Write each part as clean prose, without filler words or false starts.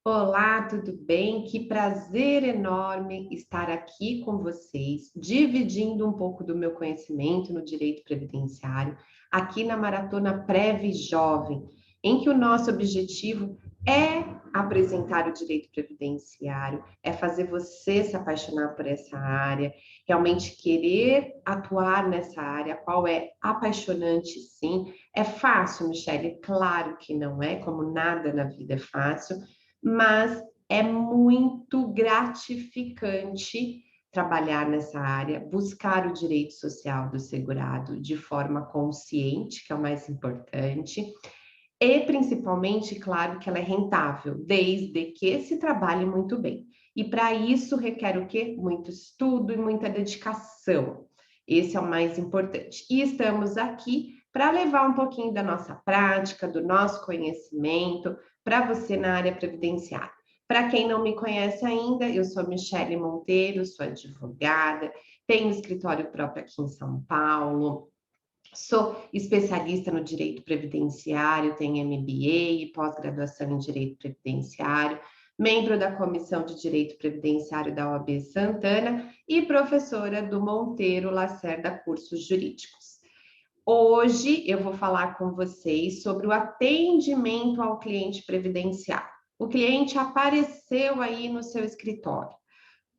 Olá, tudo bem? Que prazer enorme estar aqui com vocês, dividindo um pouco do meu conhecimento no direito previdenciário, aqui na Maratona Prev Jovem, em que o nosso objetivo é apresentar o direito previdenciário, é fazer você se apaixonar por essa área, realmente querer atuar nessa área, a qual é apaixonante, sim. É fácil, Michele? Claro que não é, como nada na vida é fácil, mas é muito gratificante trabalhar nessa área, buscar o direito social do segurado de forma consciente, que é o mais importante, e principalmente, claro, que ela é rentável, desde que se trabalhe muito bem. E para isso requer o quê? Muito estudo e muita dedicação. Esse é o mais importante. E estamos aqui para levar um pouquinho da nossa prática, do nosso conhecimento para você na área previdenciária. Para quem não me conhece ainda, eu sou Michele Monteiro, sou advogada, tenho escritório próprio aqui em São Paulo. Sou especialista no direito previdenciário, tenho MBA e pós-graduação em direito previdenciário, membro da Comissão de Direito Previdenciário da OAB Santana e professora do Monteiro Lacerda Cursos Jurídicos. Hoje eu vou falar com vocês sobre o atendimento ao cliente previdenciário. O cliente apareceu aí no seu escritório.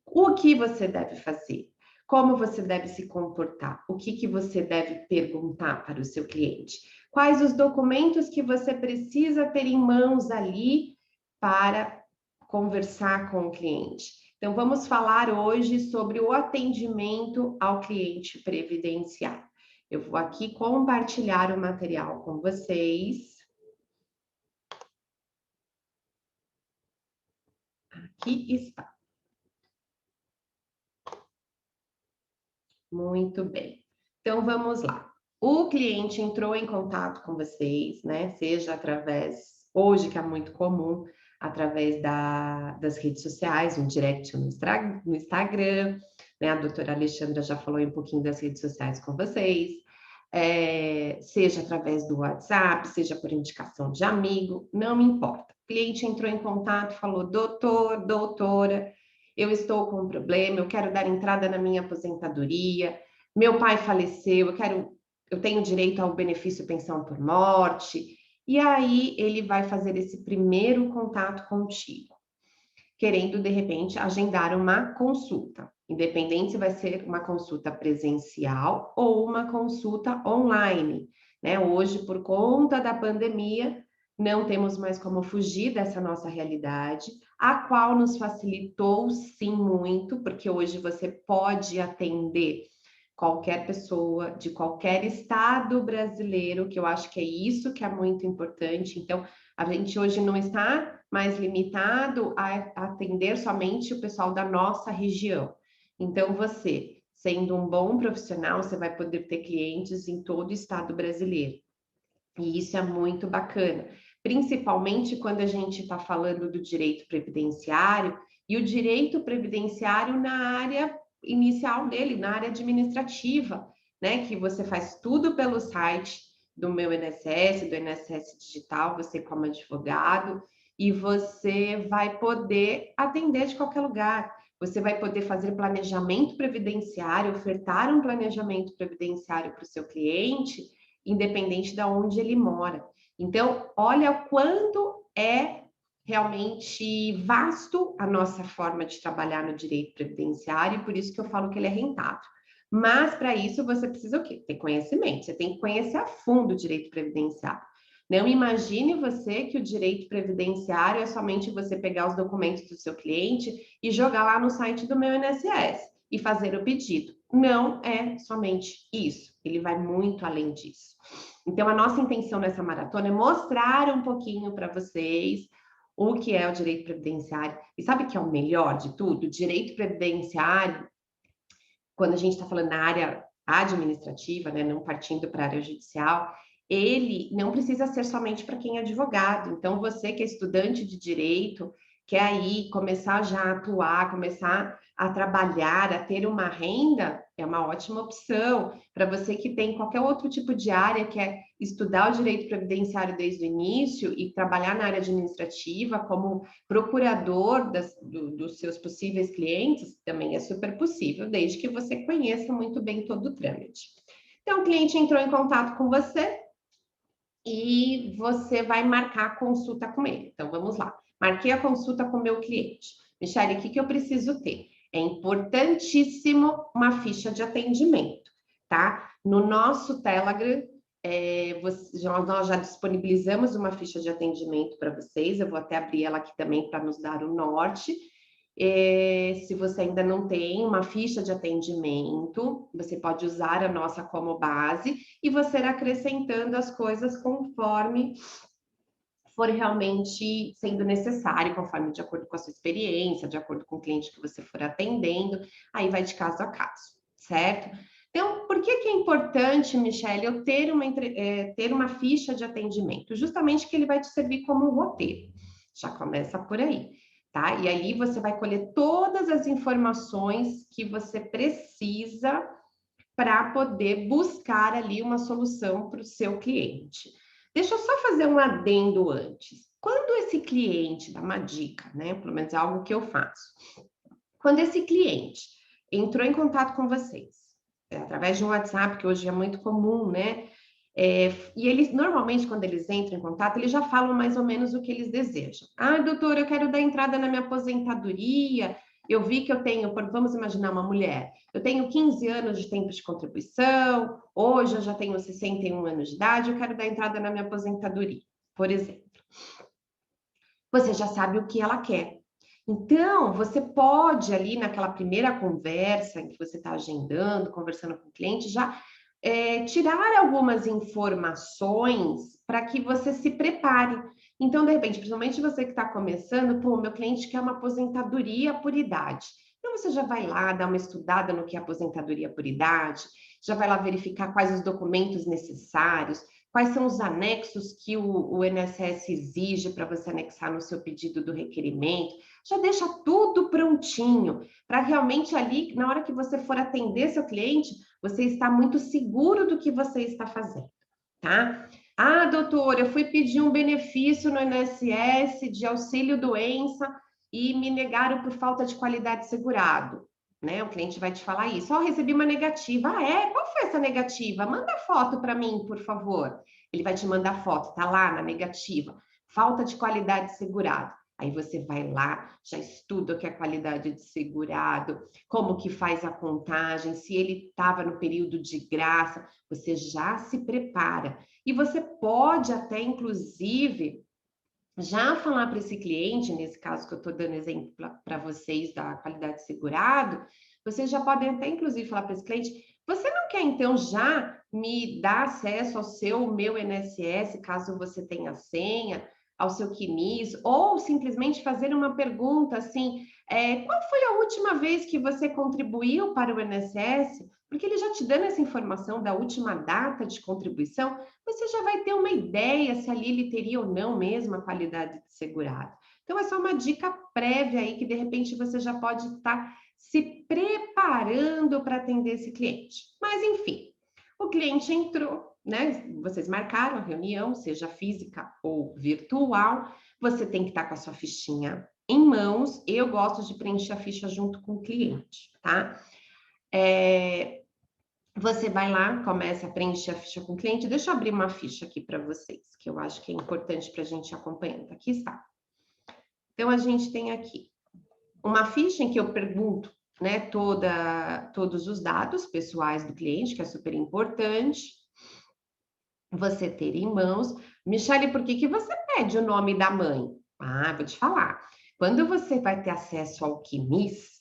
O que você deve fazer? Como você deve se comportar? O que você deve perguntar para o seu cliente? Quais os documentos que você precisa ter em mãos ali para conversar com o cliente? Então, vamos falar hoje sobre o atendimento ao cliente previdenciário. Eu vou aqui compartilhar o material com vocês. Aqui está. Muito bem. Então, vamos lá. O cliente entrou em contato com vocês, né? Seja através, hoje que é muito comum, através das redes sociais, um direct no Instagram, né? A doutora Alexandra já falou um pouquinho das redes sociais com vocês. Seja através do WhatsApp, seja por indicação de amigo, não me importa. O cliente entrou em contato, falou, doutor, doutora, eu estou com um problema, eu quero dar entrada na minha aposentadoria, meu pai faleceu, eu tenho direito ao benefício pensão por morte, e aí ele vai fazer esse primeiro contato contigo, querendo, de repente, agendar uma consulta, independente se vai ser uma consulta presencial ou uma consulta online, né? Hoje, por conta da pandemia, não temos mais como fugir dessa nossa realidade, a qual nos facilitou, sim, muito, porque hoje você pode atender qualquer pessoa de qualquer estado brasileiro, que eu acho que é isso que é muito importante. Então, a gente hoje não está mais limitado a atender somente o pessoal da nossa região. Então, você, sendo um bom profissional, você vai poder ter clientes em todo o estado brasileiro. E isso é muito bacana, principalmente quando a gente está falando do direito previdenciário, e o direito previdenciário na área inicial dele, na área administrativa, né? Que você faz tudo pelo site do meu INSS, do INSS Digital, você como advogado, e você vai poder atender de qualquer lugar. Você vai poder fazer planejamento previdenciário, ofertar um planejamento previdenciário para o seu cliente, independente de onde ele mora. Então, olha quanto é realmente vasto a nossa forma de trabalhar no direito previdenciário, e por isso que eu falo que ele é rentável. Mas, para isso, você precisa o quê? Ter conhecimento, você tem que conhecer a fundo o direito previdenciário. Não imagine você que o direito previdenciário é somente você pegar os documentos do seu cliente e jogar lá no site do meu INSS e fazer o pedido. Não é somente isso, ele vai muito além disso. Então, a nossa intenção nessa maratona é mostrar um pouquinho para vocês o que é o direito previdenciário. E sabe o que é o melhor de tudo? O direito previdenciário, quando a gente está falando na área administrativa, né, não partindo para a área judicial, ele não precisa ser somente para quem é advogado. Então, você que é estudante de direito, quer aí começar já a atuar, começar a trabalhar, a ter uma renda, é uma ótima opção. Para você que tem qualquer outro tipo de área, quer estudar o direito previdenciário desde o início e trabalhar na área administrativa como procurador dos seus possíveis clientes, também é super possível, desde que você conheça muito bem todo o trâmite. Então, o cliente entrou em contato com você e você vai marcar a consulta com ele. Então, vamos lá. Marquei a consulta com o meu cliente. Michele, o que eu preciso ter? É importantíssimo uma ficha de atendimento, tá? No nosso Telegram, nós já disponibilizamos uma ficha de atendimento para vocês. Eu vou até abrir ela aqui também para nos dar o norte. Se você ainda não tem uma ficha de atendimento, você pode usar a nossa como base e você acrescentando as coisas conforme for realmente sendo necessário, conforme de acordo com a sua experiência, de acordo com o cliente que você for atendendo, aí vai de caso a caso, certo? Então, por que é importante, Michele, eu ter uma ficha de atendimento? Justamente que ele vai te servir como um roteiro. Já começa por aí, tá? E aí você vai colher todas as informações que você precisa para poder buscar ali uma solução para o seu cliente. Deixa eu só fazer um adendo antes. Quando esse cliente, dá uma dica, né? Pelo menos é algo que eu faço. Quando esse cliente entrou em contato com vocês, através de um WhatsApp, que hoje é muito comum, né? E eles, normalmente, quando eles entram em contato, eles já falam mais ou menos o que eles desejam. Ah, doutor, eu quero dar entrada na minha aposentadoria. Eu vi que eu tenho, vamos imaginar uma mulher, eu tenho 15 anos de tempo de contribuição, hoje eu já tenho 61 anos de idade, eu quero dar entrada na minha aposentadoria, por exemplo. Você já sabe o que ela quer. Então, você pode ali naquela primeira conversa em que você está agendando, conversando com o cliente, já tirar algumas informações para que você se prepare. Então, de repente, principalmente você que está começando, pô, meu cliente quer uma aposentadoria por idade. Então, você já vai lá dar uma estudada no que é aposentadoria por idade, já vai lá verificar quais os documentos necessários, quais são os anexos que o INSS exige para você anexar no seu pedido do requerimento. Já deixa tudo prontinho, para realmente ali, na hora que você for atender seu cliente, você está muito seguro do que você está fazendo, tá? Ah, doutor, eu fui pedir um benefício no INSS de auxílio-doença e me negaram por falta de qualidade segurado, né? O cliente vai te falar isso. Ó, recebi uma negativa. Ah, é? Qual foi essa negativa? Manda foto para mim, por favor. Ele vai te mandar foto, tá lá na negativa. Falta de qualidade segurado. Aí você vai lá, já estuda o que é qualidade de segurado, como que faz a contagem, se ele estava no período de graça, você já se prepara. E você pode até, inclusive, já falar para esse cliente, nesse caso que eu estou dando exemplo para vocês da qualidade de segurado, vocês já podem até, inclusive, falar para esse cliente, você não quer, então, já me dar acesso ao meu INSS, caso você tenha senha, ao seu CNIS, ou simplesmente fazer uma pergunta assim, qual foi a última vez que você contribuiu para o INSS? Porque ele já te dando essa informação da última data de contribuição, você já vai ter uma ideia se ali ele teria ou não mesmo a qualidade de segurado. Então, é só uma dica prévia aí que, de repente, você já pode estar se preparando para atender esse cliente. Mas, enfim, o cliente entrou, né? Vocês marcaram a reunião, seja física ou virtual, você tem que estar com a sua fichinha em mãos. Eu gosto de preencher a ficha junto com o cliente, tá? Você vai lá, começa a preencher a ficha com o cliente. Deixa eu abrir uma ficha aqui para vocês, que eu acho que é importante para a gente acompanhando. Aqui está. Então, a gente tem aqui uma ficha em que eu pergunto, né, todos os dados pessoais do cliente, que é super importante você ter em mãos. Michele, por que você pede o nome da mãe? Ah, vou te falar. Quando você vai ter acesso ao CNIS,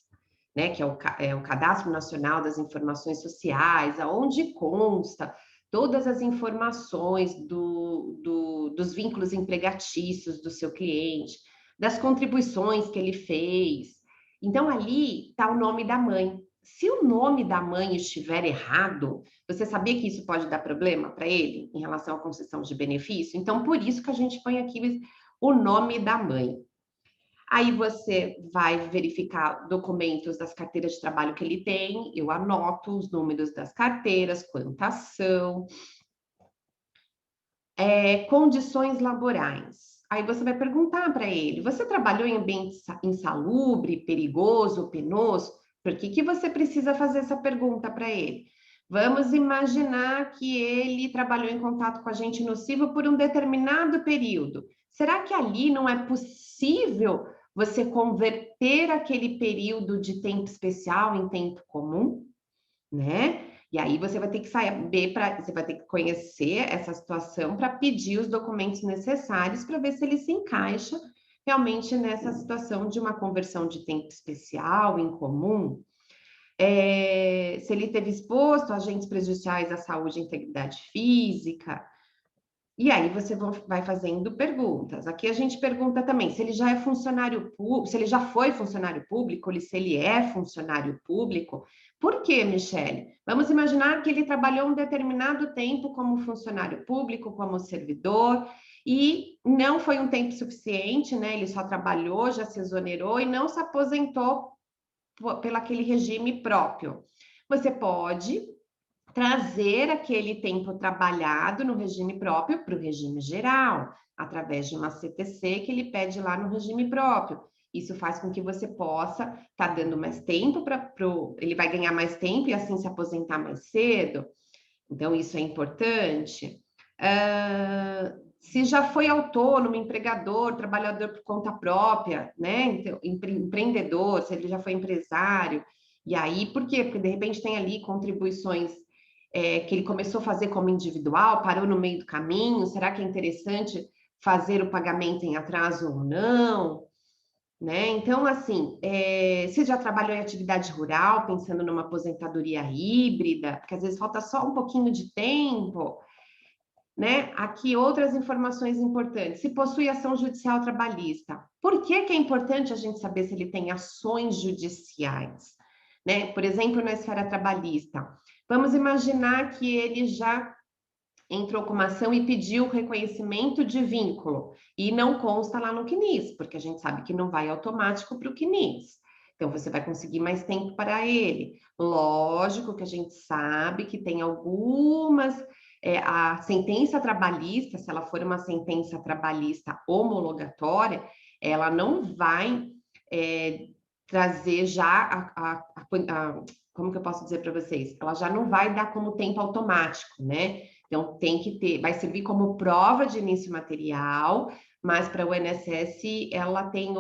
né, que é o Cadastro Nacional das Informações Sociais, aonde consta todas as informações dos vínculos empregatícios do seu cliente, das contribuições que ele fez. Então, ali está o nome da mãe. Se o nome da mãe estiver errado, você sabia que isso pode dar problema para ele em relação à concessão de benefício? Então, por isso que a gente põe aqui o nome da mãe. Aí você vai verificar documentos das carteiras de trabalho que ele tem, eu anoto os números das carteiras, quantas são, condições laborais. Aí você vai perguntar para ele: você trabalhou em ambiente insalubre, perigoso, penoso? Por que que você precisa fazer essa pergunta para ele? Vamos imaginar que ele trabalhou em contato com agente nocivo por um determinado período. Será que ali não é possível você converter aquele período de tempo especial em tempo comum, né? E aí você vai ter que saber você vai ter que conhecer essa situação para pedir os documentos necessários para ver se ele se encaixa realmente nessa situação de uma conversão de tempo especial em comum. Se ele teve exposto a agentes prejudiciais à saúde e integridade física, e aí você vai fazendo perguntas. Aqui a gente pergunta também se ele já é funcionário público, se ele já foi funcionário público, ou se ele é funcionário público. Por quê, Michele? Vamos imaginar que ele trabalhou um determinado tempo como funcionário público, como servidor, e não foi um tempo suficiente, né? Ele só trabalhou, já se exonerou e não se aposentou pelo aquele regime próprio. Você pode trazer aquele tempo trabalhado no regime próprio para o regime geral, através de uma CTC que ele pede lá no regime próprio. Isso faz com que você possa estar dando mais tempo ele vai ganhar mais tempo e assim se aposentar mais cedo. Então, isso é importante. Se já foi autônomo, empregador, trabalhador por conta própria, né? Então, empreendedor, se ele já foi empresário. E aí, por quê? Porque de repente tem ali contribuições que ele começou a fazer como individual, parou no meio do caminho, será que é interessante fazer o pagamento em atraso ou não? Né? Então, assim, você já trabalhou em atividade rural, pensando numa aposentadoria híbrida, porque às vezes falta só um pouquinho de tempo, né? Aqui outras informações importantes. Se possui ação judicial trabalhista. Por que que é importante a gente saber se ele tem ações judiciais? Né? Por exemplo, na esfera trabalhista. Vamos imaginar que ele já entrou com uma ação e pediu reconhecimento de vínculo e não consta lá no CNIS, porque a gente sabe que não vai automático para o CNIS. Então, você vai conseguir mais tempo para ele. Lógico que a gente sabe que tem algumas. A sentença trabalhista, se ela for uma sentença trabalhista homologatória, ela não vai trazer já como que eu posso dizer para vocês? Ela já não vai dar como tempo automático, né? Então, tem que ter, vai servir como prova de início material, mas para o INSS ela tem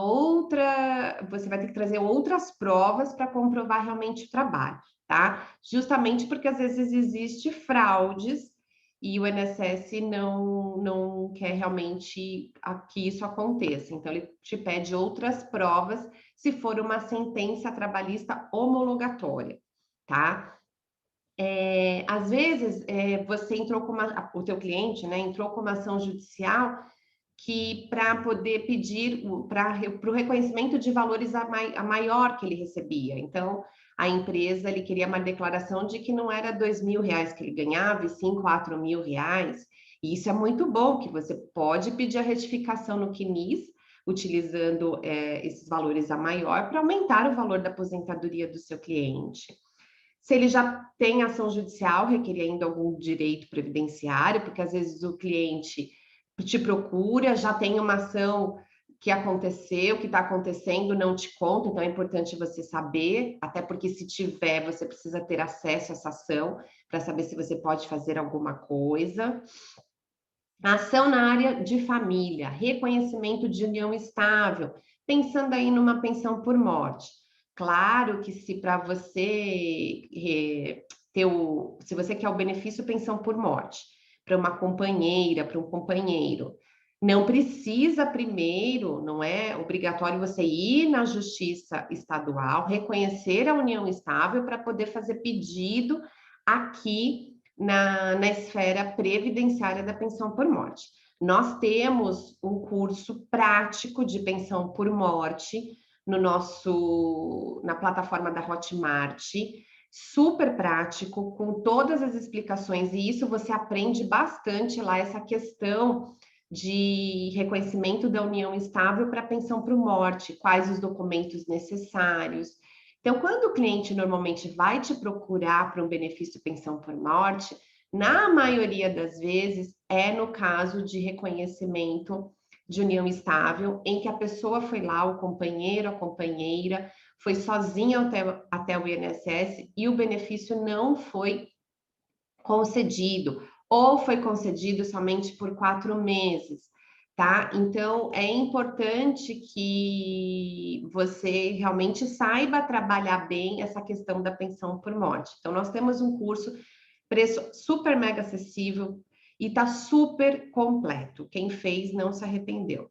você vai ter que trazer outras provas para comprovar realmente o trabalho, tá? Justamente porque às vezes existe fraudes e o INSS não quer realmente que isso aconteça. Então, ele te pede outras provas se for uma sentença trabalhista homologatória, tá? Às vezes, você entrou com o teu cliente, né, entrou com uma ação judicial que para poder pedir para o reconhecimento de valores a maior que ele recebia. Então, a empresa, ele queria uma declaração de que não era R$ 2.000 que ele ganhava, e sim R$ 4.000. E isso é muito bom, que você pode pedir a retificação no CNIS, utilizando esses valores a maior para aumentar o valor da aposentadoria do seu cliente. Se ele já tem ação judicial requerendo algum direito previdenciário, porque às vezes o cliente te procura, já tem uma ação que aconteceu, que está acontecendo, não te conta, então é importante você saber, até porque se tiver, você precisa ter acesso a essa ação para saber se você pode fazer alguma coisa. Ação na área de família, reconhecimento de união estável, pensando aí numa pensão por morte. Claro que se para você se você quer o benefício pensão por morte, para uma companheira, para um companheiro, não precisa primeiro, não é obrigatório você ir na justiça estadual, reconhecer a união estável para poder fazer pedido aqui na esfera previdenciária da pensão por morte. Nós temos um curso prático de pensão por morte na plataforma da Hotmart, super prático, com todas as explicações, e isso você aprende bastante lá, essa questão de reconhecimento da união estável para pensão por morte, quais os documentos necessários. Então, quando o cliente normalmente vai te procurar para um benefício pensão por morte, na maioria das vezes é no caso de reconhecimento de união estável, em que a pessoa foi lá, o companheiro, a companheira, foi sozinha até o INSS e o benefício não foi concedido, ou foi concedido somente por 4 meses, tá? Então, é importante que você realmente saiba trabalhar bem essa questão da pensão por morte. Então, nós temos um curso, preço super mega acessível e tá super completo. Quem fez não se arrependeu.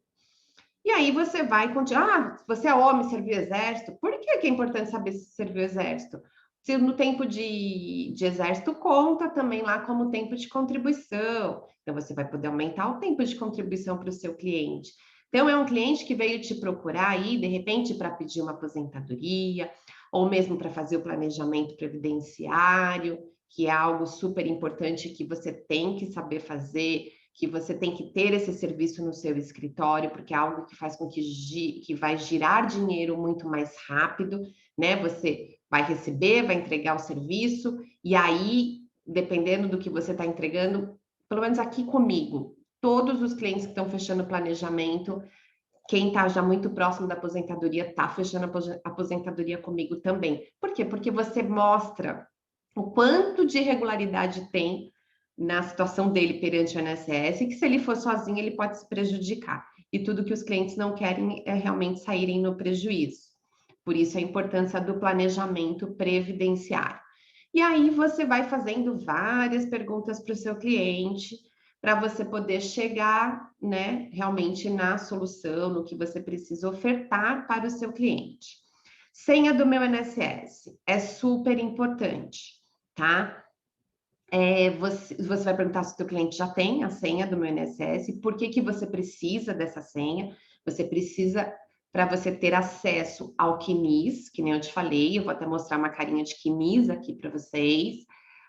E aí você vai continuar. Ah, você é homem, serviu o exército. Por que é importante saber se serviu o exército? Se no tempo de exército conta também lá como tempo de contribuição. Então você vai poder aumentar o tempo de contribuição para o seu cliente. Então é um cliente que veio te procurar aí, de repente, para pedir uma aposentadoria, ou mesmo para fazer o planejamento previdenciário, que é algo super importante que você tem que saber fazer, que você tem que ter esse serviço no seu escritório, porque é algo que faz com que vai girar dinheiro muito mais rápido, né? Você vai receber, vai entregar o serviço, e aí, dependendo do que você está entregando, pelo menos aqui comigo, todos os clientes que estão fechando planejamento, quem está já muito próximo da aposentadoria está fechando a aposentadoria comigo também. Por quê? Porque você mostra o quanto de irregularidade tem na situação dele perante o INSS, que se ele for sozinho, ele pode se prejudicar. E tudo que os clientes não querem é realmente saírem no prejuízo. Por isso a importância do planejamento previdenciário. E aí você vai fazendo várias perguntas para o seu cliente, para você poder chegar, né, realmente na solução, no que você precisa ofertar para o seu cliente. Senha do meu INSS é super importante, tá? Você vai perguntar se o teu cliente já tem a senha do meu INSS, por que que você precisa dessa senha? Você precisa para você ter acesso ao QMIS, que nem eu te falei, eu vou até mostrar uma carinha de QMIS aqui para vocês,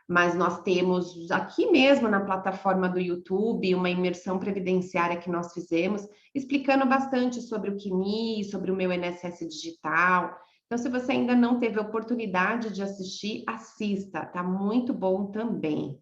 mas nós temos aqui mesmo na plataforma do YouTube uma imersão previdenciária que nós fizemos, explicando bastante sobre o QMIS, sobre o meu INSS digital. Então, se você ainda não teve a oportunidade de assistir, assista, tá muito bom também.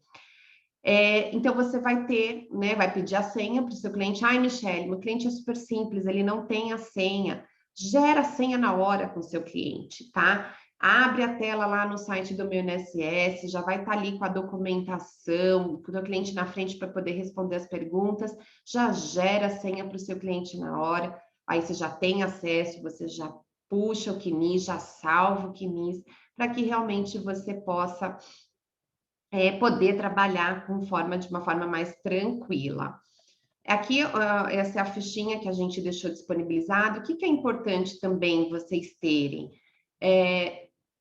Então, você vai ter, né, vai pedir a senha para o seu cliente. Ai, Michele, meu cliente é super simples, ele não tem a senha. Gera a senha na hora com o seu cliente, tá? Abre a tela lá no site do meu INSS, já vai estar ali com a documentação, com o teu cliente na frente para poder responder as perguntas. Já gera a senha para o seu cliente na hora. Aí você já tem acesso, você já puxa o QMIS, já salva o QMIS, para que realmente você possa poder trabalhar de uma forma mais tranquila. Aqui, essa é a fichinha que a gente deixou disponibilizado. O que é importante também vocês terem?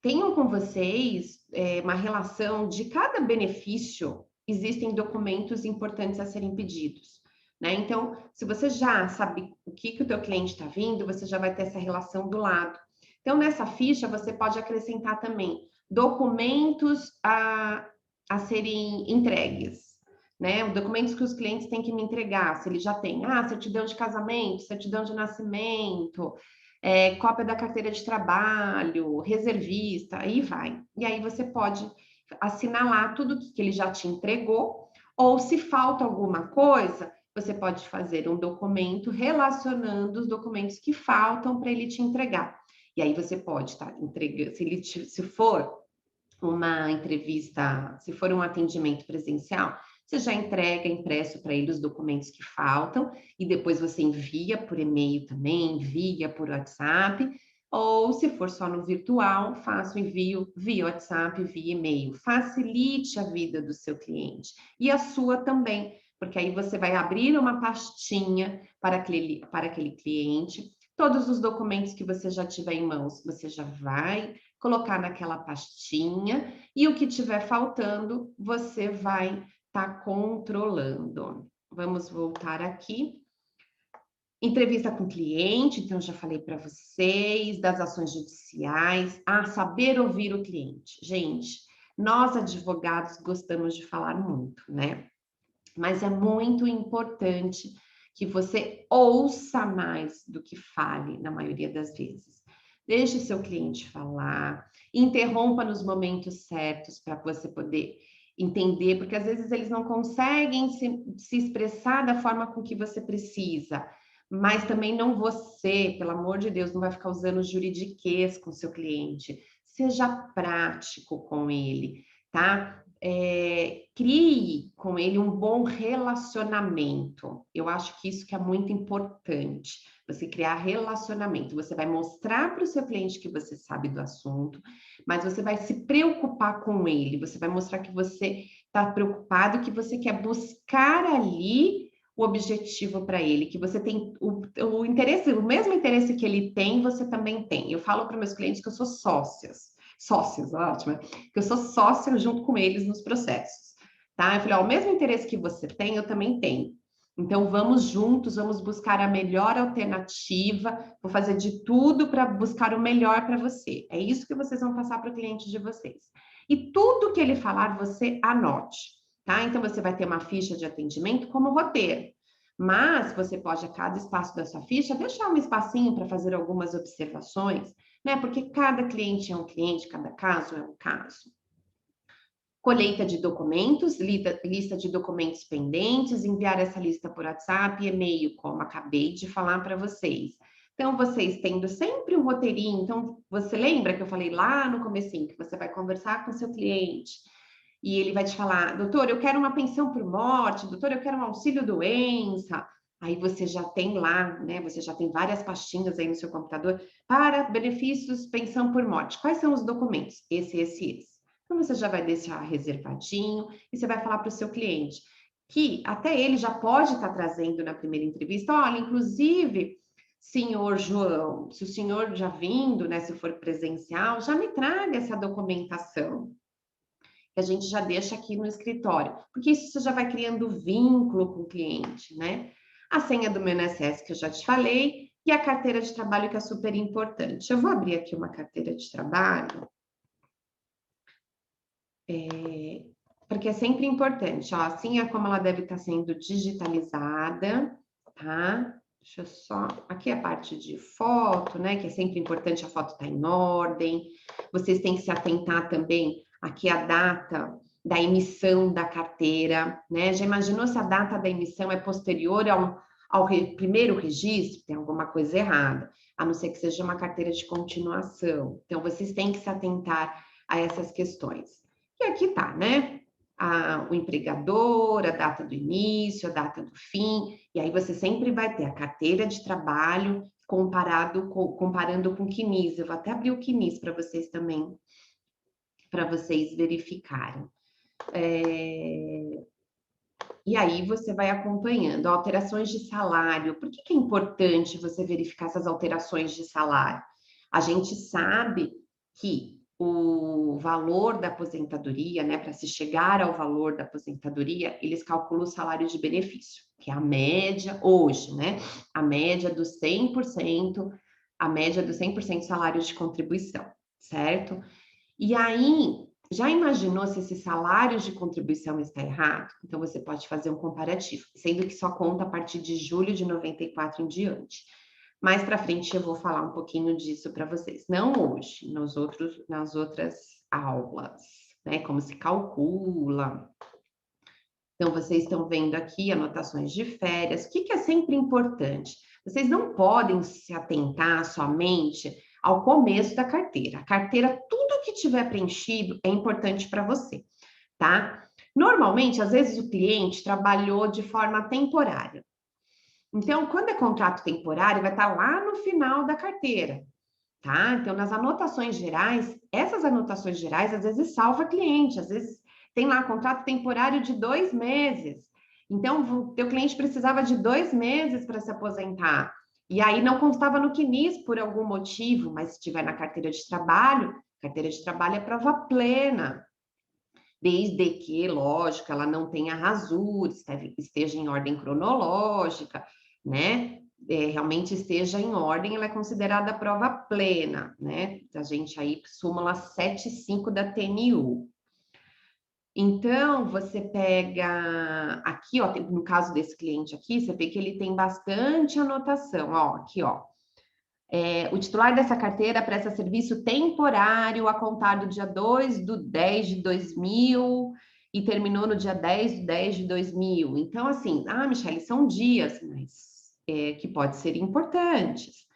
Tenham com vocês uma relação de cada benefício, existem documentos importantes a serem pedidos. Né? Então, se você já sabe o que o teu cliente está vindo, você já vai ter essa relação do lado. Então, nessa ficha, você pode acrescentar também documentos a serem entregues, né? Os documentos que os clientes têm que me entregar, se ele já tem, certidão de casamento, certidão de nascimento, cópia da carteira de trabalho, reservista, aí vai. E aí você pode assinalar tudo que ele já te entregou, ou se falta alguma coisa, você pode fazer um documento relacionando os documentos que faltam para ele te entregar. E aí você pode estar entregando, se for uma entrevista, se for um atendimento presencial, você já entrega impresso para ele os documentos que faltam e depois você envia por e-mail também, envia por WhatsApp, ou se for só no virtual, faça o envio via WhatsApp, via e-mail. Facilite a vida do seu cliente e a sua também, porque aí você vai abrir uma pastinha para aquele cliente. Todos os documentos que você já tiver em mãos, você já vai colocar naquela pastinha e o que tiver faltando, você vai estar controlando. Vamos voltar aqui. Entrevista com o cliente, então já falei para vocês, das ações judiciais, saber ouvir o cliente. Gente, nós advogados gostamos de falar muito, né? Mas é muito importante que você ouça mais do que fale, na maioria das vezes. Deixe seu cliente falar, interrompa nos momentos certos para você poder entender, porque às vezes eles não conseguem se expressar da forma com que você precisa, mas também não você, pelo amor de Deus, não vai ficar usando juridiquês com seu cliente. Seja prático com ele, tá? Crie com ele um bom relacionamento. Eu acho que isso que é muito importante, você criar relacionamento. Você vai mostrar para o seu cliente que você sabe do assunto, mas você vai se preocupar com ele, você vai mostrar que você está preocupado, que você quer buscar ali o objetivo para ele, que você tem o interesse, o mesmo interesse que ele tem, você também tem. Eu falo para meus clientes que eu sou sócios, ótimo, que eu sou sócia junto com eles nos processos, tá? Eu falei, ó, o mesmo interesse que você tem, eu também tenho. Então, vamos juntos, vamos buscar a melhor alternativa, vou fazer de tudo para buscar o melhor para você. É isso que vocês vão passar para o cliente de vocês. E tudo que ele falar, você anote, tá? Então, você vai ter uma ficha de atendimento como roteiro. Mas você pode, a cada espaço da sua ficha, deixar um espacinho para fazer algumas observações, né? Porque cada cliente é um cliente, cada caso é um caso. Colheita de documentos, lista de documentos pendentes, enviar essa lista por WhatsApp e e-mail, como acabei de falar para vocês. Então, vocês tendo sempre um roteirinho, então, você lembra que eu falei lá no comecinho, que você vai conversar com seu cliente, e ele vai te falar, doutor, eu quero uma pensão por morte, doutor, eu quero um auxílio doença. Aí você já tem lá, né? Você já tem várias pastinhas aí no seu computador para benefícios, pensão por morte. Quais são os documentos? Esse. Então você já vai deixar reservadinho e você vai falar para o seu cliente que até ele já pode estar trazendo na primeira entrevista, olha, inclusive, senhor João, se o senhor já vindo, né, se for presencial, já me traga essa documentação que a gente já deixa aqui no escritório, porque isso você já vai criando vínculo com o cliente, né? A senha do meu INSS, que eu já te falei, e a carteira de trabalho, que é super importante. Eu vou abrir aqui uma carteira de trabalho, porque é sempre importante, ó, assim é como ela deve estar sendo digitalizada, tá? Deixa eu só... Aqui a parte de foto, né? Que é sempre importante a foto estar em ordem. Vocês têm que se atentar também aqui a data da emissão da carteira, né? Já imaginou se a data da emissão é posterior ao primeiro registro? Tem alguma coisa errada, a não ser que seja uma carteira de continuação. Então, vocês têm que se atentar a essas questões. E aqui tá, né? O empregador, a data do início, a data do fim, e aí você sempre vai ter a carteira de trabalho comparando com o CNIS. Eu vou até abrir o CNIS para vocês também, para vocês verificarem. E aí você vai acompanhando alterações de salário. Por que é importante você verificar essas alterações de salário? A gente sabe que o valor da aposentadoria, né, para se chegar ao valor da aposentadoria, eles calculam o salário de benefício, que é a média hoje, né? A média dos 100%, a média dos 100% salário de contribuição, certo? E aí, já imaginou se esse salário de contribuição está errado? Então, você pode fazer um comparativo, sendo que só conta a partir de julho de 94 em diante. Mais para frente eu vou falar um pouquinho disso para vocês. Não hoje, nas outras aulas, né? Como se calcula. Então, vocês estão vendo aqui anotações de férias. O que é sempre importante? Vocês não podem se atentar somente ao começo da carteira. A carteira, tudo que tiver preenchido é importante para você, tá? Normalmente, às vezes, o cliente trabalhou de forma temporária. Então, quando é contrato temporário, vai estar lá no final da carteira, tá? Então, nas anotações gerais, essas anotações gerais, às vezes, salva cliente, às vezes tem lá contrato temporário de 2 meses. Então, o teu cliente precisava de 2 meses para se aposentar. E aí não constava no CNIS por algum motivo, mas se tiver na carteira de trabalho é prova plena. Desde que, lógico, ela não tenha rasuras, esteja em ordem cronológica, né? Realmente esteja em ordem, ela é considerada prova plena, né? A gente aí, súmula 7.5 da TNU. Então, você pega aqui, ó, no caso desse cliente aqui, você vê que ele tem bastante anotação, ó, aqui, ó. O titular dessa carteira presta serviço temporário a contar do dia 2/10/2000 e terminou no dia 10/10/2000. Então, assim, Michele, são dias, mas que pode ser importantes,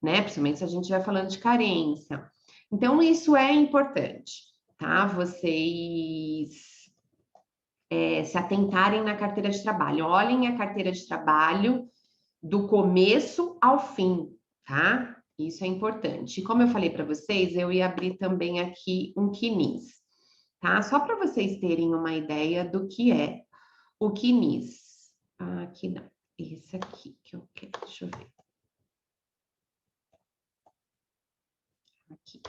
né? Principalmente se a gente vai falando de carência. Então, isso é importante, tá? Vocês se atentarem na carteira de trabalho. Olhem a carteira de trabalho do começo ao fim, tá? Isso é importante. E como eu falei para vocês, eu ia abrir também aqui um quinis, tá? Só para vocês terem uma ideia do que é o quinis. Aqui não, esse aqui que eu quero, deixa eu ver. Aqui.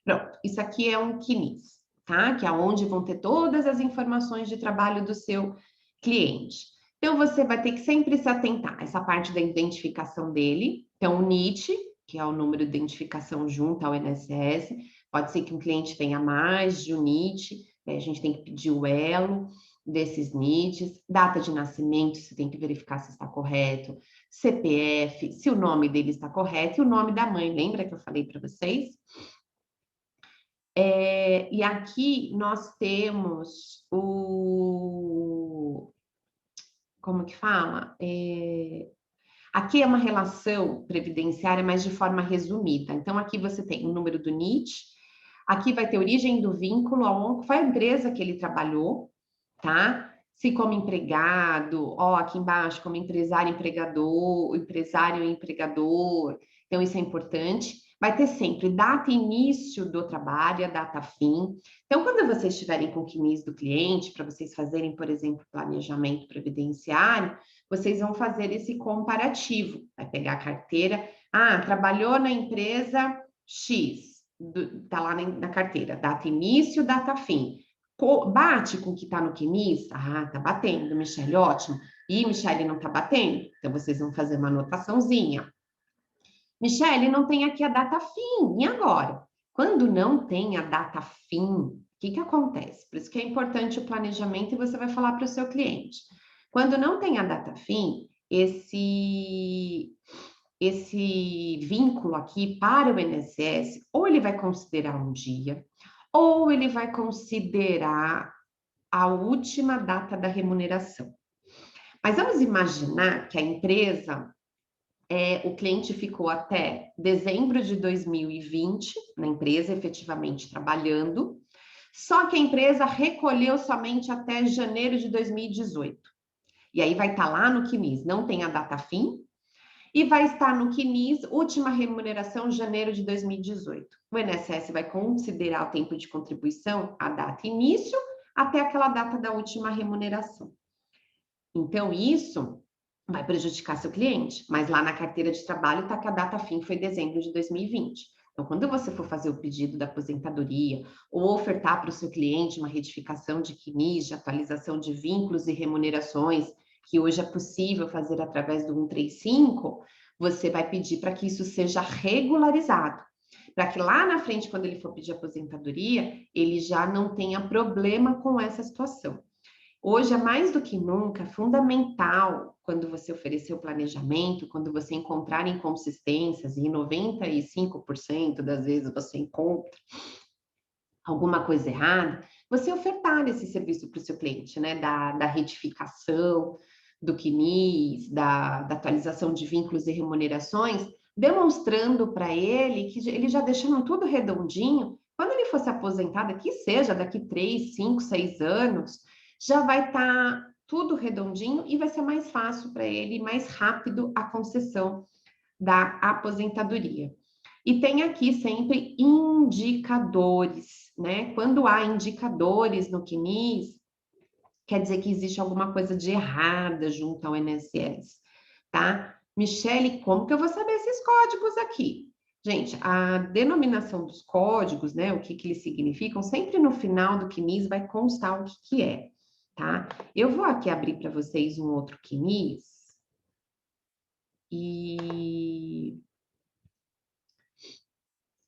Pronto, isso aqui é um quinis, tá? Que é onde vão ter todas as informações de trabalho do seu cliente. Então, você vai ter que sempre se atentar a essa parte da identificação dele. Então, o NIT, que é o número de identificação junto ao INSS, pode ser que um cliente tenha mais de um NIT, a gente tem que pedir o elo desses NITs, data de nascimento, você tem que verificar se está correto, CPF, se o nome dele está correto, e o nome da mãe, lembra que eu falei para vocês? E aqui nós temos como que fala? Aqui é uma relação previdenciária, mas de forma resumida. Então, aqui você tem o número do NIT, aqui vai ter origem do vínculo, qual foi a empresa que ele trabalhou, tá? Se como empregado, aqui embaixo, como empresário, empregador, empresário, empregador. Então, isso é importante. Vai ter sempre data início do trabalho, a data fim. Então, quando vocês estiverem com o quinis do cliente, para vocês fazerem, por exemplo, planejamento previdenciário, vocês vão fazer esse comparativo. Vai pegar a carteira, trabalhou na empresa X, tá lá na carteira, data início, data fim. Bate com o que está no quinis? Tá batendo, Michele, ótimo. E Michele não está batendo? Então, vocês vão fazer uma anotaçãozinha. Michele, não tem aqui a data fim, e agora? Quando não tem a data fim, o que acontece? Por isso que é importante o planejamento e você vai falar para o seu cliente. Quando não tem a data fim, esse vínculo aqui para o INSS, ou ele vai considerar um dia, ou ele vai considerar a última data da remuneração. Mas vamos imaginar que a empresa, o cliente ficou até dezembro de 2020 na empresa, efetivamente trabalhando, só que a empresa recolheu somente até janeiro de 2018. E aí vai estar lá no quinis, não tem a data fim, e vai estar no quinis, última remuneração, janeiro de 2018. O INSS vai considerar o tempo de contribuição, a data início, até aquela data da última remuneração. Então, isso vai prejudicar seu cliente, mas lá na carteira de trabalho está que a data fim foi dezembro de 2020. Então, quando você for fazer o pedido da aposentadoria ou ofertar para o seu cliente uma retificação de quinis, de atualização de vínculos e remunerações, que hoje é possível fazer através do 135, você vai pedir para que isso seja regularizado, para que lá na frente, quando ele for pedir aposentadoria, ele já não tenha problema com essa situação. Hoje é mais do que nunca fundamental, quando você oferecer o planejamento, quando você encontrar inconsistências, e 95% das vezes você encontra alguma coisa errada, você ofertar esse serviço para o seu cliente, né? Da retificação, do quinis, da atualização de vínculos e remunerações, demonstrando para ele que ele já deixando tudo redondinho, quando ele fosse aposentado, que seja daqui 3, 5, 6 anos, já vai estar tudo redondinho e vai ser mais fácil para ele, mais rápido a concessão da aposentadoria. E tem aqui sempre indicadores, né? Quando há indicadores no quinis, quer dizer que existe alguma coisa de errada junto ao INSS, tá? Michele, como que eu vou saber esses códigos aqui? Gente, a denominação dos códigos, né, o que eles significam, sempre no final do quinis vai constar o que é, tá? Eu vou aqui abrir para vocês um outro quinis e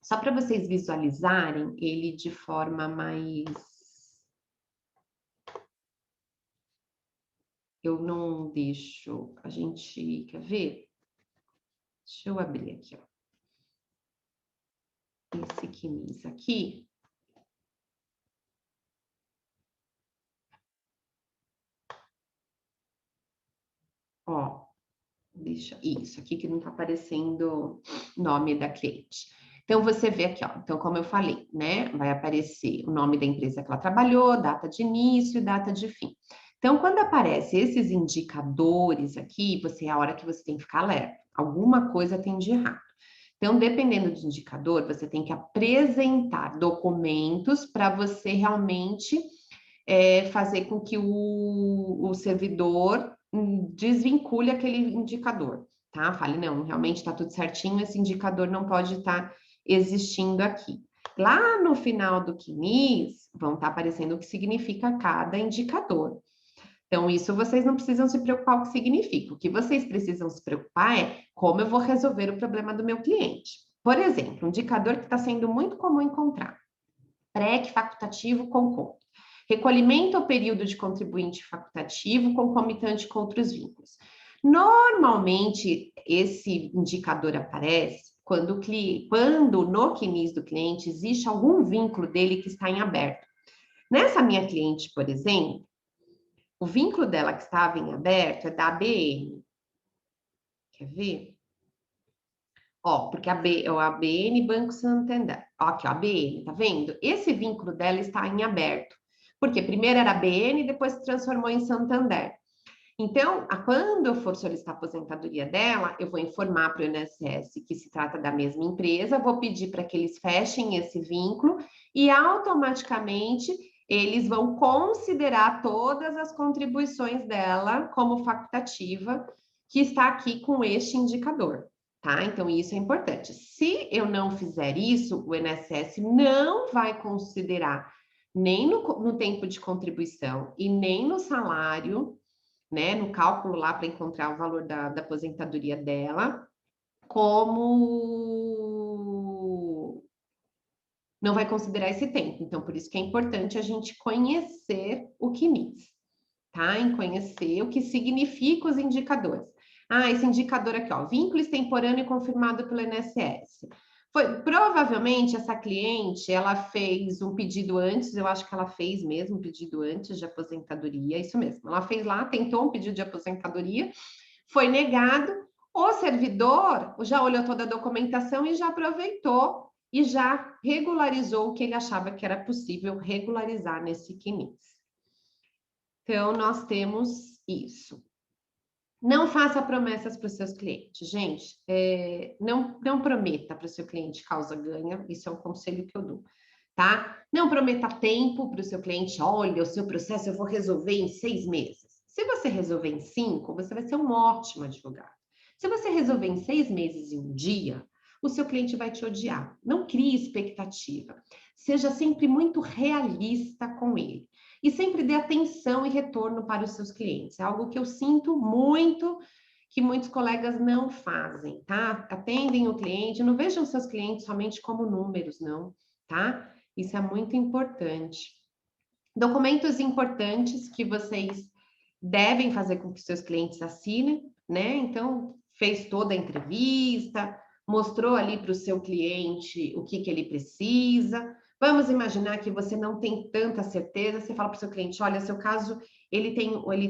só para vocês visualizarem ele de forma mais eu não deixo, a gente, quer ver? Deixa eu abrir aqui, ó. Esse CNIS aqui. Ó, deixa, isso aqui que não tá aparecendo o nome da cliente. Então, você vê aqui, ó, então, como eu falei, né, vai aparecer o nome da empresa que ela trabalhou, data de início e data de fim. Então, quando aparece esses indicadores aqui, é a hora que você tem que ficar alerta. Alguma coisa tem de errado. Então, dependendo do indicador, você tem que apresentar documentos para você realmente fazer com que o servidor desvincule aquele indicador, tá? Fale, não, realmente está tudo certinho, esse indicador não pode estar existindo aqui. Lá no final do CNIS, vão estar aparecendo o que significa cada indicador. Então, isso vocês não precisam se preocupar o que significa. O que vocês precisam se preocupar é como eu vou resolver o problema do meu cliente. Por exemplo, um indicador que está sendo muito comum encontrar. PREC facultativo com conta. Recolhimento ou período de contribuinte facultativo concomitante com outros vínculos. Normalmente, esse indicador aparece quando no CNIS do cliente existe algum vínculo dele que está em aberto. Nessa minha cliente, por exemplo, o vínculo dela que estava em aberto é da ABN. Quer ver? Ó, porque o ABN Banco Santander. Ó, aqui, ó, ABN, tá vendo? Esse vínculo dela está em aberto. Porque primeiro era ABN e depois se transformou em Santander. Então, quando eu for solicitar a aposentadoria dela, eu vou informar para o INSS que se trata da mesma empresa, vou pedir para que eles fechem esse vínculo e automaticamente eles vão considerar todas as contribuições dela como facultativa que está aqui com este indicador, tá? Então, isso é importante. Se eu não fizer isso, o INSS não vai considerar nem no tempo de contribuição e nem no salário, né, no cálculo lá para encontrar o valor da aposentadoria dela, como não vai considerar esse tempo. Então, por isso que é importante a gente conhecer o CNIS, tá? Em conhecer o que significa os indicadores. Ah, esse indicador aqui, ó, vínculo extemporâneo confirmado pelo INSS. Provavelmente essa cliente, ela fez um pedido antes, eu acho que ela fez mesmo um pedido antes de aposentadoria, isso mesmo. Ela fez lá, tentou um pedido de aposentadoria, foi negado, o servidor já olhou toda a documentação e já aproveitou e já regularizou o que ele achava que era possível regularizar nesse CNIS. Então, nós temos isso. Não faça promessas para os seus clientes, gente. Não prometa para o seu cliente causa-ganha, isso é um conselho que eu dou, tá? Não prometa tempo para o seu cliente, olha, o seu processo eu vou resolver em 6 meses. Se você resolver em 5, você vai ser um ótimo advogado. Se você resolver em 6 meses e um dia, o seu cliente vai te odiar. Não crie expectativa. Seja sempre muito realista com ele. E sempre dê atenção e retorno para os seus clientes. É algo que eu sinto muito que muitos colegas não fazem, tá? Atendem o cliente, não vejam seus clientes somente como números, não, tá? Isso é muito importante. Documentos importantes que vocês devem fazer com que seus clientes assinem, né? Então, fez toda a entrevista, mostrou ali para o seu cliente o que ele precisa. Vamos imaginar que você não tem tanta certeza, você fala para o seu cliente, olha, seu caso, ele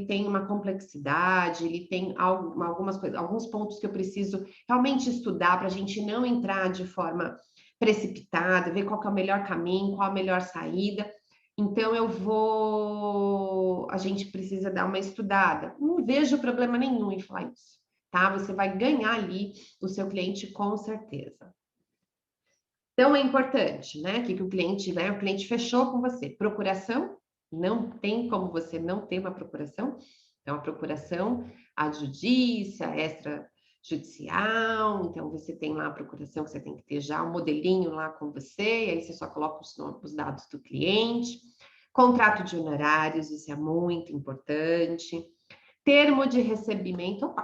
tem uma complexidade, ele tem algumas coisas, alguns pontos que eu preciso realmente estudar para a gente não entrar de forma precipitada, ver qual que é o melhor caminho, qual a melhor saída. Então, a gente precisa dar uma estudada. Não vejo problema nenhum em falar isso, tá? Você vai ganhar ali o seu cliente com certeza. Então, é importante, né? Que o cliente, né? O cliente fechou com você. Procuração, não tem como você não ter uma procuração. Então, a procuração adjudiça, extrajudicial. Então, você tem lá a procuração que você tem que ter já um modelinho lá com você, e aí você só coloca os dados do cliente. Contrato de honorários, isso é muito importante. Termo de recebimento,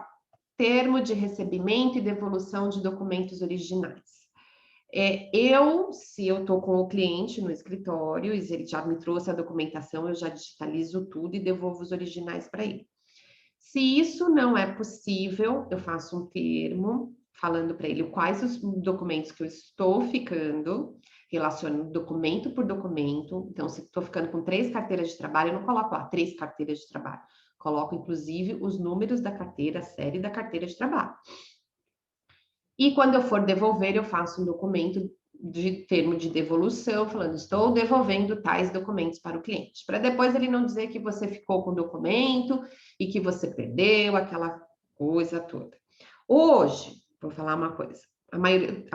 termo de recebimento e devolução de documentos originais. Se eu estou com o cliente no escritório, e ele já me trouxe a documentação, eu já digitalizo tudo e devolvo os originais para ele. Se isso não é possível, eu faço um termo falando para ele quais os documentos que eu estou ficando, relaciono documento por documento. Então, se estou ficando com 3 carteiras de trabalho, eu não coloco lá 3 carteiras de trabalho. Coloco, inclusive, os números da carteira, a série da carteira de trabalho. E quando eu for devolver, eu faço um documento de termo de devolução, falando, estou devolvendo tais documentos para o cliente, para depois ele não dizer que você ficou com o documento e que você perdeu aquela coisa toda. Hoje, vou falar uma coisa, a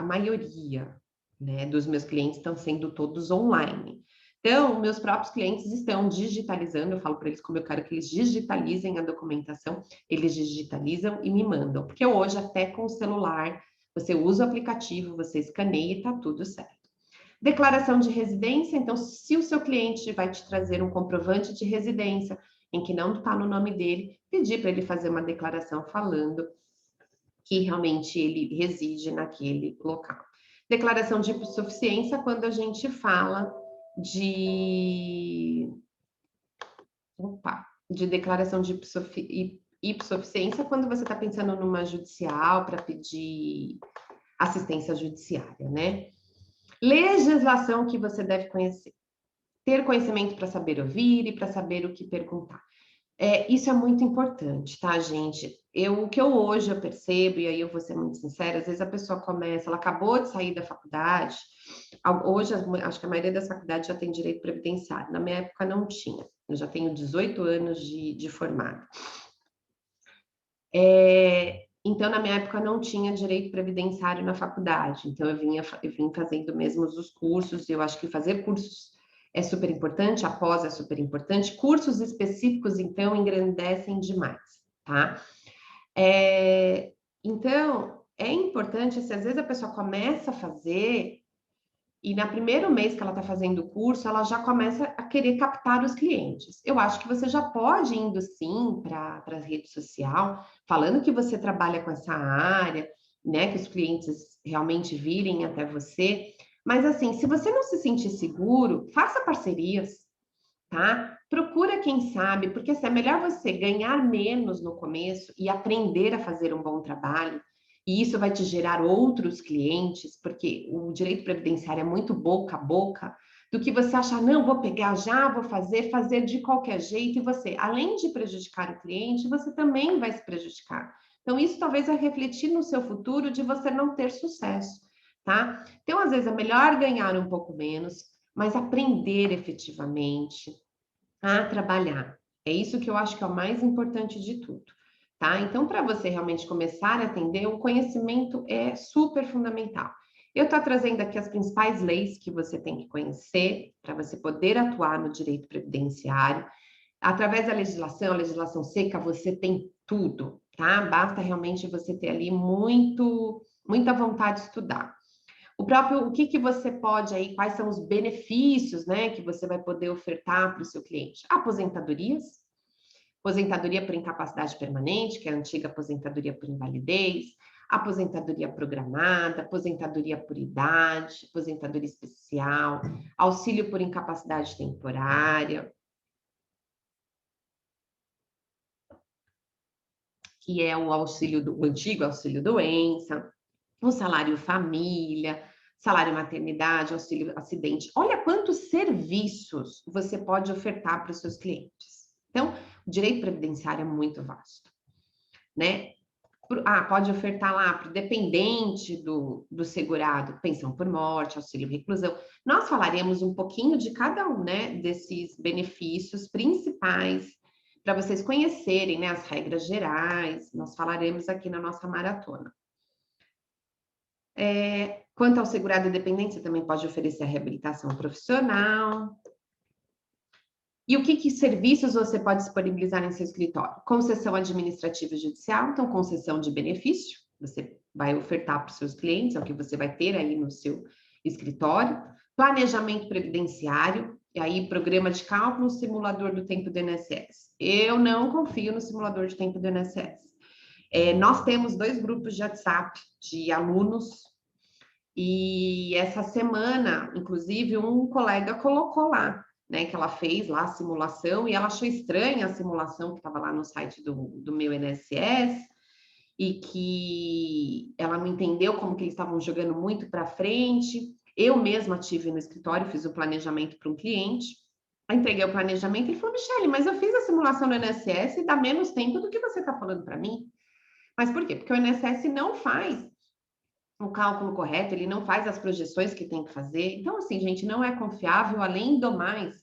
maioria, né, dos meus clientes estão sendo todos online. Então, meus próprios clientes estão digitalizando, eu falo para eles como eu quero que eles digitalizem a documentação, eles digitalizam e me mandam, porque hoje até com o celular, você usa o aplicativo, você escaneia e está tudo certo. Declaração de residência, então, se o seu cliente vai te trazer um comprovante de residência em que não está no nome dele, pedir para ele fazer uma declaração falando que realmente ele reside naquele local. Declaração de hipossuficiência, quando a gente fala de... de declaração de hipossuficiência, quando você está pensando numa judicial para pedir assistência judiciária, né? Legislação que você deve conhecer. Ter conhecimento para saber ouvir e para saber o que perguntar. Isso é muito importante, tá, gente? O que hoje eu percebo, e aí eu vou ser muito sincera, às vezes a pessoa começa, ela acabou de sair da faculdade, hoje acho que a maioria das faculdades já tem direito previdenciário, na minha época não tinha, eu já tenho 18 anos de formada. Então, na minha época, não tinha direito previdenciário na faculdade, então eu vim fazendo mesmo os cursos, e eu acho que fazer cursos é super importante, a pós é super importante, cursos específicos, então, engrandecem demais, tá? Então, é importante, se às vezes a pessoa começa a fazer, e no primeiro mês que ela está fazendo o curso, ela já começa a querer captar os clientes. Eu acho que você já pode ir indo sim para a rede social, falando que você trabalha com essa área, né? Que os clientes realmente virem até você. Mas assim, se você não se sentir seguro, faça parcerias, tá? Procura quem sabe, porque assim, é melhor você ganhar menos no começo e aprender a fazer um bom trabalho, e isso vai te gerar outros clientes, porque o direito previdenciário é muito boca a boca, do que você achar, não, vou pegar já, vou fazer de qualquer jeito, e você, além de prejudicar o cliente, você também vai se prejudicar. Então, isso talvez vai refletir no seu futuro de você não ter sucesso, tá? Então, às vezes, é melhor ganhar um pouco menos, mas aprender efetivamente a trabalhar. É isso que eu acho que é o mais importante de tudo, tá? Então, para você realmente começar a atender, o conhecimento é super fundamental. Eu estou trazendo aqui as principais leis que você tem que conhecer para você poder atuar no direito previdenciário. Através da legislação, a legislação seca, você tem tudo, tá? Basta realmente você ter ali muita vontade de estudar. O que você pode aí, quais são os benefícios, né, que você vai poder ofertar para o seu cliente? Aposentadorias, aposentadoria por incapacidade permanente, que é a antiga aposentadoria por invalidez, aposentadoria programada, aposentadoria por idade, aposentadoria especial, auxílio por incapacidade temporária, que é o antigo auxílio doença, o salário família, salário maternidade, auxílio acidente. Olha quantos serviços você pode ofertar para os seus clientes. Então, o direito previdenciário é muito vasto, né? Pode ofertar lá para o dependente do segurado, pensão por morte, auxílio reclusão. Nós falaremos um pouquinho de cada um, né, desses benefícios principais para vocês conhecerem, né, as regras gerais. Nós falaremos aqui na nossa maratona. Quanto ao segurado dependente, você também pode oferecer a reabilitação profissional. E o que serviços você pode disponibilizar em seu escritório? Concessão administrativa e judicial, então concessão de benefício, você vai ofertar para os seus clientes, é o que você vai ter aí no seu escritório. Planejamento previdenciário, e aí programa de cálculo, simulador do tempo do INSS. Eu não confio no simulador de tempo do INSS. Nós temos 2 grupos de WhatsApp de alunos, e essa semana, inclusive, um colega colocou lá né, que ela fez lá a simulação, e ela achou estranha a simulação que estava lá no site do meu INSS, e que ela não entendeu como que eles estavam jogando muito para frente. Eu mesma tive no escritório, fiz o planejamento para um cliente, entreguei o planejamento e ele falou, Michele, mas eu fiz a simulação no INSS e dá menos tempo do que você está falando para mim. Mas por quê? Porque o INSS não faz o cálculo correto, ele não faz as projeções que tem que fazer. Então, assim, gente, não é confiável. Além do mais,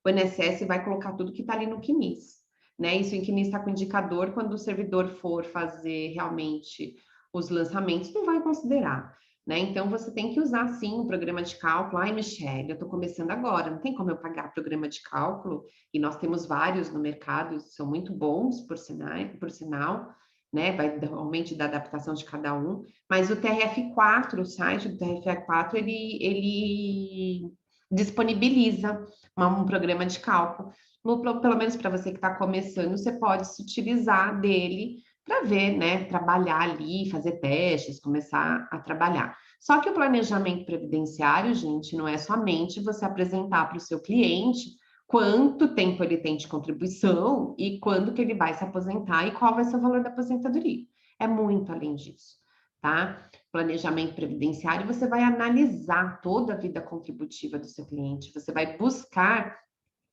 o INSS vai colocar tudo que está ali no CNIS, né? Isso em CNIS está com indicador, quando o servidor for fazer realmente os lançamentos, não vai considerar, né? Então, você tem que usar, sim, um programa de cálculo. Ai, Michele, eu estou começando agora, não tem como eu pagar programa de cálculo, e nós temos vários no mercado, são muito bons, por sinal, né? Vai realmente da adaptação de cada um, mas o TRF4, o site do TRF4, ele disponibiliza um programa de cálculo. Pelo menos para você que está começando, você pode se utilizar dele para ver, né? Trabalhar ali, fazer testes, começar a trabalhar. Só que o planejamento previdenciário, gente, não é somente você apresentar para o seu cliente quanto tempo ele tem de contribuição e quando que ele vai se aposentar e qual vai ser o valor da aposentadoria. É muito além disso, tá? Planejamento previdenciário, você vai analisar toda a vida contributiva do seu cliente, você vai buscar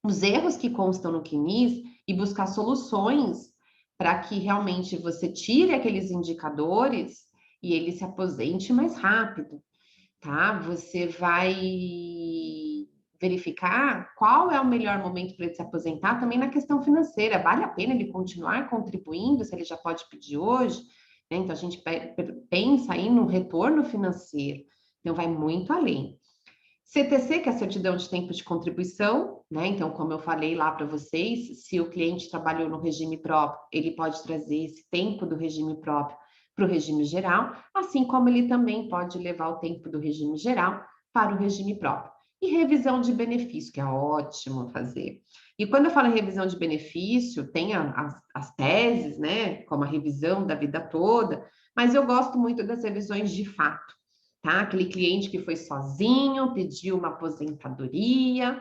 os erros que constam no CNIS e buscar soluções para que realmente você tire aqueles indicadores e ele se aposente mais rápido, tá? Você vai verificar qual é o melhor momento para ele se aposentar também na questão financeira. Vale a pena ele continuar contribuindo, se ele já pode pedir hoje? Né? Então, a gente pensa aí no retorno financeiro. Então, vai muito além. CTC, que é a certidão de tempo de contribuição, né? Então, como eu falei lá para vocês, se o cliente trabalhou no regime próprio, ele pode trazer esse tempo do regime próprio para o regime geral, assim como ele também pode levar o tempo do regime geral para o regime próprio. E revisão de benefício, que é ótimo fazer. E quando eu falo em revisão de benefício, tem as teses, né? Como a revisão da vida toda, mas eu gosto muito das revisões de fato. Tá? Aquele cliente que foi sozinho, pediu uma aposentadoria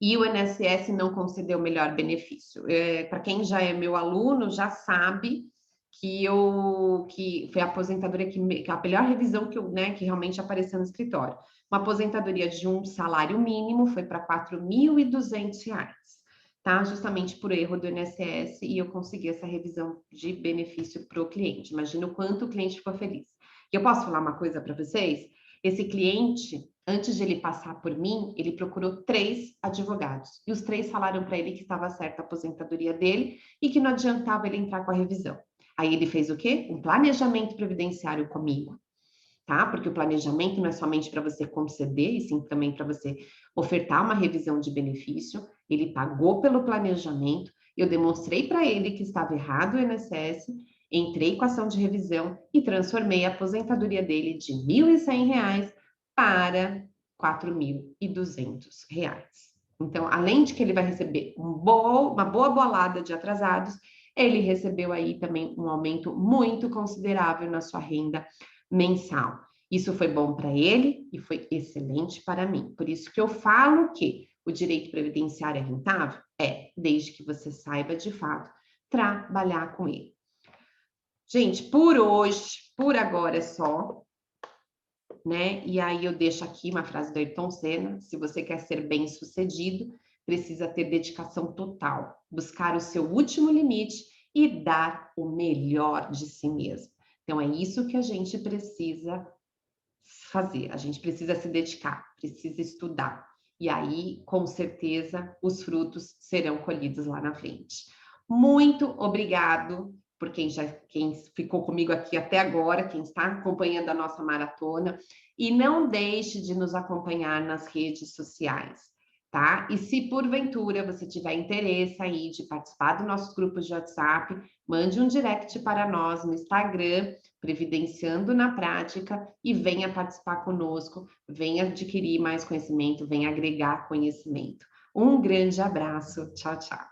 e o INSS não concedeu o melhor benefício. Para quem já é meu aluno, já sabe que foi a aposentadoria que a melhor revisão que realmente apareceu no escritório. Uma aposentadoria de um salário mínimo foi para R$ 4.200, tá? Justamente por erro do INSS, e eu consegui essa revisão de benefício para o cliente. Imagina o quanto o cliente ficou feliz. E eu posso falar uma coisa para vocês? Esse cliente, antes de ele passar por mim, ele procurou 3 advogados. E os 3 falaram para ele que estava certa a aposentadoria dele e que não adiantava ele entrar com a revisão. Aí ele fez o quê? Um planejamento previdenciário comigo, tá? Porque o planejamento não é somente para você conceder, e sim também para você ofertar uma revisão de benefício. Ele pagou pelo planejamento, eu demonstrei para ele que estava errado o INSS, entrei com a ação de revisão e transformei a aposentadoria dele de R$ 1.100 para R$ 4.200. Então, além de que ele vai receber uma boa bolada de atrasados, ele recebeu aí também um aumento muito considerável na sua renda mensal. Isso foi bom para ele e foi excelente para mim. Por isso que eu falo que o direito previdenciário é rentável? É, desde que você saiba de fato trabalhar com ele. Gente, por hoje, por agora é só, né? E aí eu deixo aqui uma frase do Ayrton Senna: se você quer ser bem-sucedido, precisa ter dedicação total, buscar o seu último limite e dar o melhor de si mesmo. Então é isso que a gente precisa fazer, a gente precisa se dedicar, precisa estudar. E aí, com certeza, os frutos serão colhidos lá na frente. Muito obrigado por quem ficou comigo aqui até agora, quem está acompanhando a nossa maratona. E não deixe de nos acompanhar nas redes sociais, tá? E se porventura você tiver interesse aí de participar do nosso grupo de WhatsApp, mande um direct para nós no Instagram, Previdenciando na Prática, e venha participar conosco, venha adquirir mais conhecimento, venha agregar conhecimento. Um grande abraço, tchau, tchau.